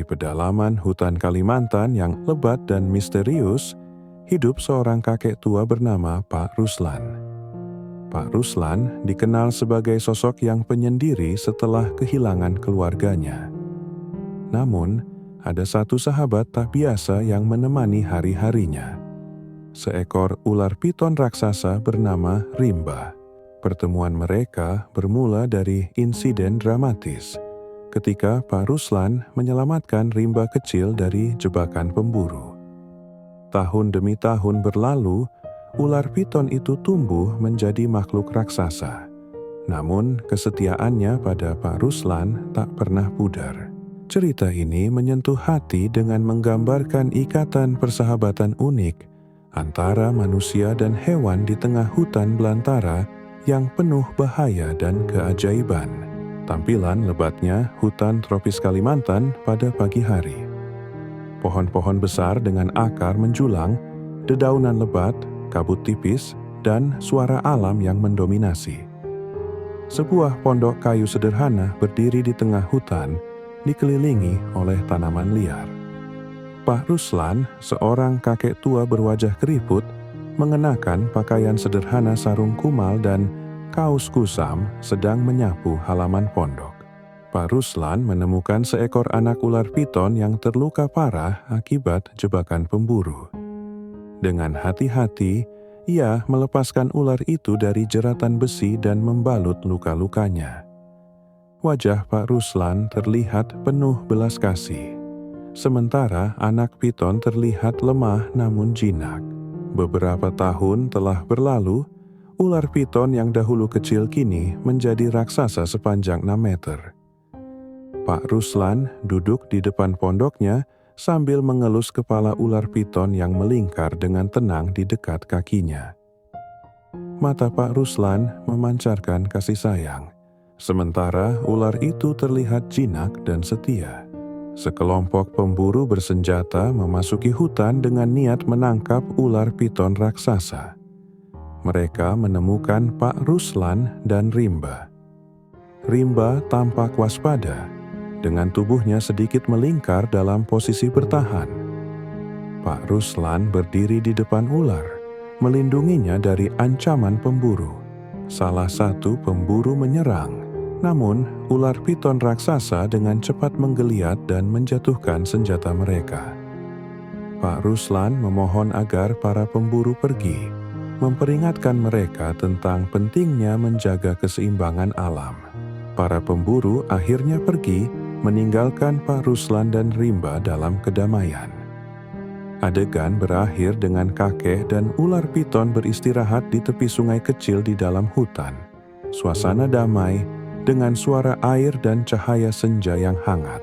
pedalaman hutan Kalimantan yang lebat dan misterius, hidup seorang kakek tua bernama Pak Ruslan. Pak Ruslan dikenal sebagai sosok yang penyendiri setelah kehilangan keluarganya. Namun, ada satu sahabat tak biasa yang menemani hari-harinya. Seekor ular piton raksasa bernama Rimba. Pertemuan mereka bermula dari insiden dramatis ketika Pak Ruslan menyelamatkan Rimba kecil dari jebakan pemburu. Tahun demi tahun berlalu, ular piton itu tumbuh menjadi makhluk raksasa. Namun kesetiaannya pada Pak Ruslan tak pernah pudar. Cerita ini menyentuh hati dengan menggambarkan ikatan persahabatan unik antara manusia dan hewan di tengah hutan belantara yang penuh bahaya dan keajaiban. Tampilan lebatnya hutan tropis Kalimantan pada pagi hari. Pohon-pohon besar dengan akar menjulang, dedaunan lebat, kabut tipis, dan suara alam yang mendominasi. Sebuah pondok kayu sederhana berdiri di tengah hutan, dikelilingi oleh tanaman liar. Pak Ruslan, seorang kakek tua berwajah keriput, mengenakan pakaian sederhana sarung kumal dan kaos kusam, sedang menyapu halaman pondok. Pak Ruslan menemukan seekor anak ular piton yang terluka parah akibat jebakan pemburu. Dengan hati-hati, ia melepaskan ular itu dari jeratan besi dan membalut luka-lukanya. Wajah Pak Ruslan terlihat penuh belas kasih, sementara anak piton terlihat lemah namun jinak. Beberapa tahun telah berlalu, ular piton yang dahulu kecil kini menjadi raksasa sepanjang 6 meter. Pak Ruslan duduk di depan pondoknya sambil mengelus kepala ular piton yang melingkar dengan tenang di dekat kakinya. Mata Pak Ruslan memancarkan kasih sayang, sementara ular itu terlihat jinak dan setia. Sekelompok pemburu bersenjata memasuki hutan dengan niat menangkap ular piton raksasa. Mereka menemukan Pak Ruslan dan Rimba. Rimba tampak waspada, dengan tubuhnya sedikit melingkar dalam posisi bertahan. Pak Ruslan berdiri di depan ular, melindunginya dari ancaman pemburu. Salah satu pemburu menyerang, namun ular piton raksasa dengan cepat menggeliat dan menjatuhkan senjata mereka. Pak Ruslan memohon agar para pemburu pergi, memperingatkan mereka tentang pentingnya menjaga keseimbangan alam. Para pemburu akhirnya pergi, meninggalkan Pak Ruslan dan Rimba dalam kedamaian. Adegan berakhir dengan kakek dan ular piton beristirahat di tepi sungai kecil di dalam hutan. Suasana damai dengan suara air dan cahaya senja yang hangat.